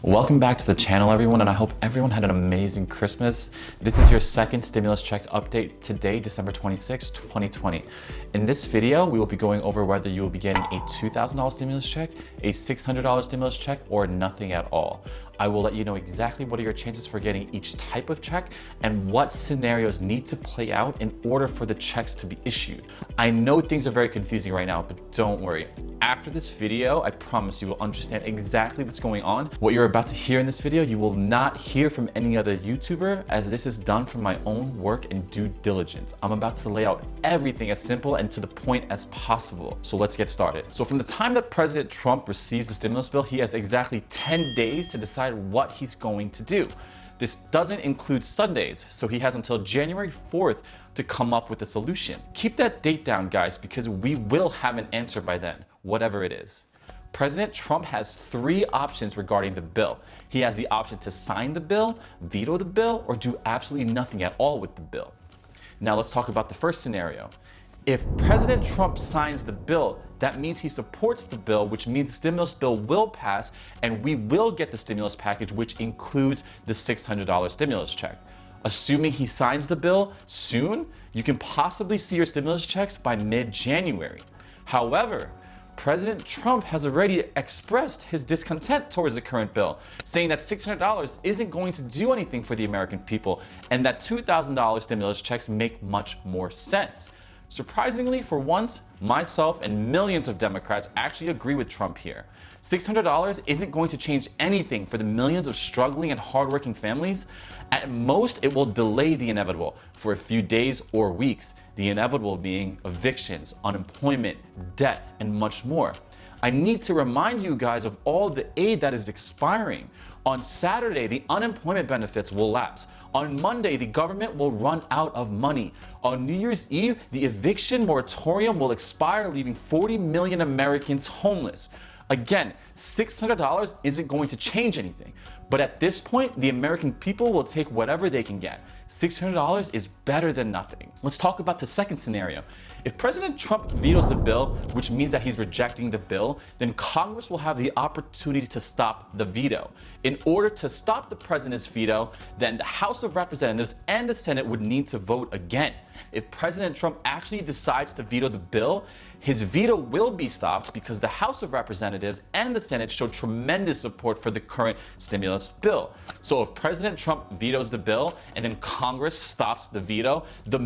Welcome back to the channel, everyone, and I hope everyone had an amazing Christmas. This is your second stimulus check update today, December 26, 2020. In this video, we will be going over whether you will be getting a $2,000 stimulus check, a $600 stimulus check, or nothing at all. I will let you know exactly what are your chances for getting each type of check and what scenarios need to play out in order for the checks to be issued. I know things are very confusing right now, but don't worry. After this video, I promise you will understand exactly what's going on. What you're about to hear in this video, you will not hear from any other YouTuber, as this is done from my own work and due diligence. I'm about to lay out everything as simple and to the point as possible. So let's get started. So from the time that President Trump receives the stimulus bill, he has exactly 10 days to decide what he's going to do. This doesn't include Sundays, so he has until January 4th to come up with a solution. Keep that date down, guys, because we will have an answer by then, whatever it is. President Trump has three options regarding the bill. He has the option to sign the bill, veto the bill, or do absolutely nothing at all with the bill. Now let's talk about the first scenario. If President Trump signs the bill, that means he supports the bill, which means the stimulus bill will pass and we will get the stimulus package, which includes the $600 stimulus check. Assuming he signs the bill soon, you can possibly see your stimulus checks by mid-January. However, President Trump has already expressed his discontent towards the current bill, saying that $600 isn't going to do anything for the American people and that $2,000 stimulus checks make much more sense. Surprisingly, for once, myself and millions of Democrats actually agree with Trump here. $600 isn't going to change anything for the millions of struggling and hardworking families. At most, it will delay the inevitable for a few days or weeks, the inevitable being evictions, unemployment, debt, and much more. I need to remind you guys of all the aid that is expiring. On Saturday, the unemployment benefits will lapse. On Monday, the government will run out of money. On New Year's Eve, the eviction moratorium will expire, leaving 40 million Americans homeless. Again, $600 isn't going to change anything. But at this point, the American people will take whatever they can get. $600 is better than nothing. Let's talk about the second scenario. If President Trump vetoes the bill, which means that he's rejecting the bill, then Congress will have the opportunity to stop the veto. In order to stop the president's veto, then the House of Representatives and the Senate would need to vote again. If President Trump actually decides to veto the bill, his veto will be stopped because the House of Representatives and the Senate showed tremendous support for the current stimulus bill. So if President Trump vetoes the bill and then Congress stops the veto, the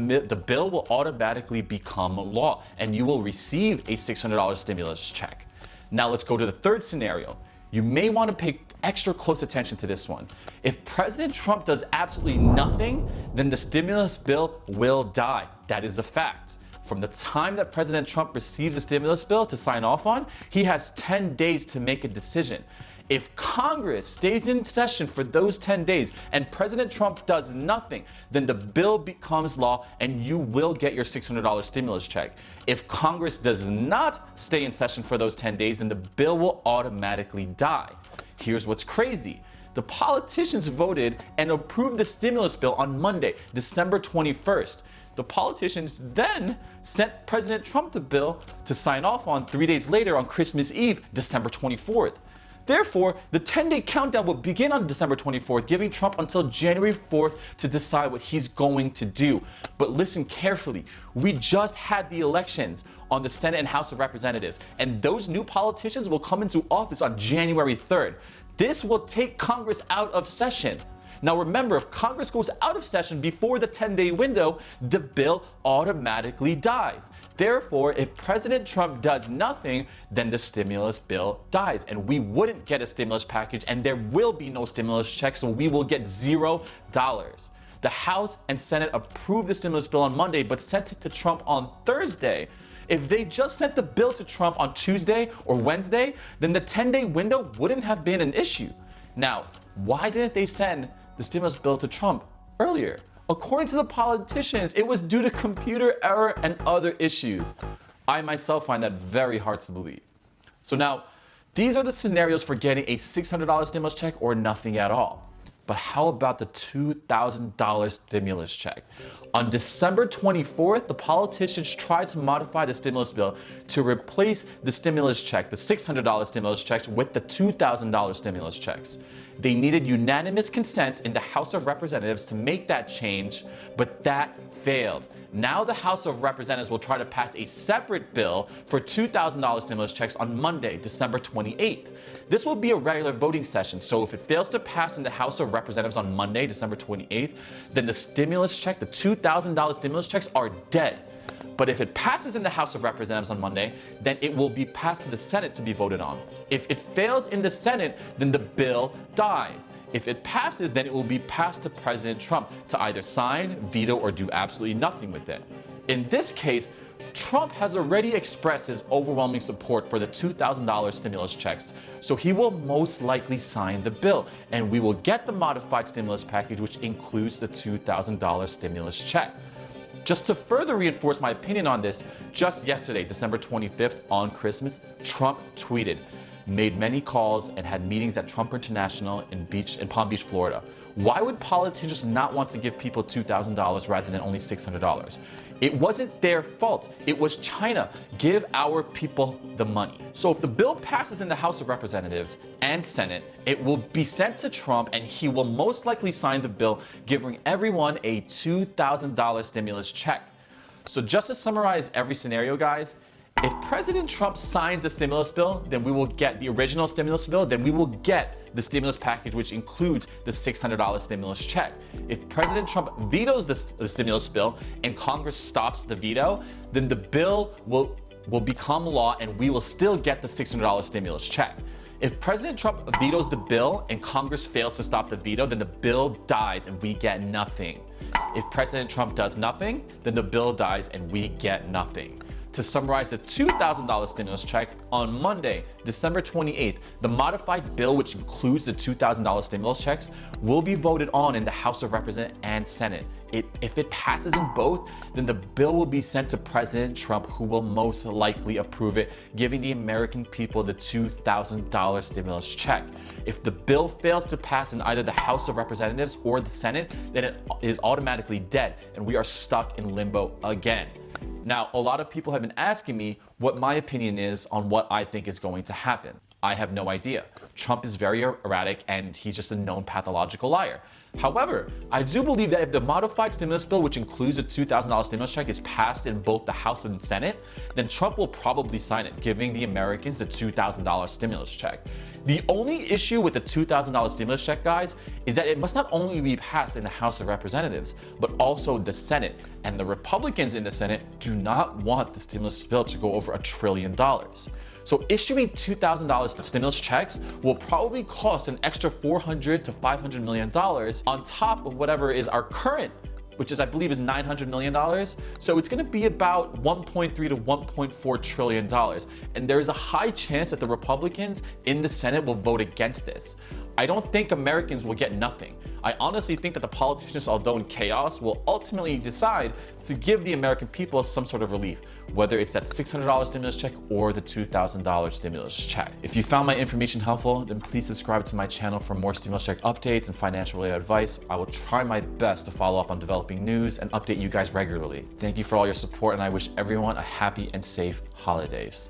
bill will automatically become law and you will receive a $600 stimulus check. Now let's go to the third scenario. You may want to pay extra close attention to this one. If President Trump does absolutely nothing, then the stimulus bill will die. That is a fact. From the time that President Trump receives a stimulus bill to sign off on, he has 10 days to make a decision. If Congress stays in session for those 10 days and President Trump does nothing, then the bill becomes law and you will get your $600 stimulus check. If Congress does not stay in session for those 10 days, then the bill will automatically die. Here's what's crazy. The politicians voted and approved the stimulus bill on Monday, December 21st. The politicians then sent President Trump the bill to sign off on 3 days later on Christmas Eve, December 24th. Therefore, the 10-day countdown will begin on December 24th, giving Trump until January 4th to decide what he's going to do. But listen carefully, we just had the elections on the Senate and House of Representatives, and those new politicians will come into office on January 3rd. This will take Congress out of session. Now remember, if Congress goes out of session before the 10-day window, the bill automatically dies. Therefore, if President Trump does nothing, then the stimulus bill dies and we wouldn't get a stimulus package and there will be no stimulus check, so we will get $0. The House and Senate approved the stimulus bill on Monday but sent it to Trump on Thursday. If they just sent the bill to Trump on Tuesday or Wednesday, then the 10-day window wouldn't have been an issue. Now, why didn't they send the stimulus bill to Trump earlier? According to the politicians, it was due to computer error and other issues. I myself find that very hard to believe. So now, these are the scenarios for getting a $600 stimulus check or nothing at all. But how about the $2,000 stimulus check? On December 24th, the politicians tried to modify the stimulus bill to replace the stimulus check, the $600 stimulus checks, with the $2,000 stimulus checks. They needed unanimous consent in the House of Representatives to make that change, but that failed. Now the House of Representatives will try to pass a separate bill for $2,000 stimulus checks on Monday, December 28th. This will be a regular voting session, so if it fails to pass in the House of Representatives on Monday, December 28th, then the stimulus check, the $2,000 stimulus checks are dead. But if it passes in the House of Representatives on Monday, then it will be passed to the Senate to be voted on. If it fails in the Senate, then the bill dies. If it passes, then it will be passed to President Trump to either sign, veto, or do absolutely nothing with it. In this case, Trump has already expressed his overwhelming support for the $2,000 stimulus checks, so he will most likely sign the bill, and we will get the modified stimulus package, which includes the $2,000 stimulus check. Just to further reinforce my opinion on this, just yesterday, December 25th, on Christmas, Trump tweeted, made many calls and had meetings at Trump International in Palm Beach, Florida. Why would politicians not want to give people $2,000 rather than only $600? It wasn't their fault. It was China. Give our people the money. So if the bill passes in the House of Representatives and Senate, it will be sent to Trump and he will most likely sign the bill, giving everyone a $2,000 stimulus check. So just to summarize every scenario, guys, if President Trump signs the stimulus bill, then we will get the original stimulus bill, then we will get the stimulus package, which includes the $600 stimulus check. If President Trump vetoes the stimulus bill and Congress stops the veto, then the bill will become law and we will still get the $600 stimulus check. If President Trump vetoes the bill and Congress fails to stop the veto, then the bill dies and we get nothing. If President Trump does nothing, then the bill dies and we get nothing. To summarize the $2,000 stimulus check, on Monday, December 28th, the modified bill, which includes the $2,000 stimulus checks, will be voted on in the House of Representatives and Senate. If it passes in both, then the bill will be sent to President Trump, who will most likely approve it, giving the American people the $2,000 stimulus check. If the bill fails to pass in either the House of Representatives or the Senate, then it is automatically dead, and we are stuck in limbo again. Now, a lot of people have been asking me what my opinion is on what I think is going to happen. I have no idea. Trump is very erratic and he's just a known pathological liar. However, I do believe that if the modified stimulus bill, which includes a $2,000 stimulus check, is passed in both the House and Senate, then Trump will probably sign it, giving the Americans the $2,000 stimulus check. The only issue with the $2,000 stimulus check, guys, is that it must not only be passed in the House of Representatives, but also the Senate. And the Republicans in the Senate do not want the stimulus bill to go over $1 trillion. So issuing $2,000 stimulus checks will probably cost an extra $400 to $500 million on top of whatever is our current, which is, I believe, is $900 million. So it's gonna be about $1.3 to $1.4 trillion. And there's a high chance that the Republicans in the Senate will vote against this. I don't think Americans will get nothing. I honestly think that the politicians, although in chaos, will ultimately decide to give the American people some sort of relief, whether it's that $600 stimulus check or the $2,000 stimulus check. If you found my information helpful, then please subscribe to my channel for more stimulus check updates and financial related advice. I will try my best to follow up on developing news and update you guys regularly. Thank you for all your support, and I wish everyone a happy and safe holidays.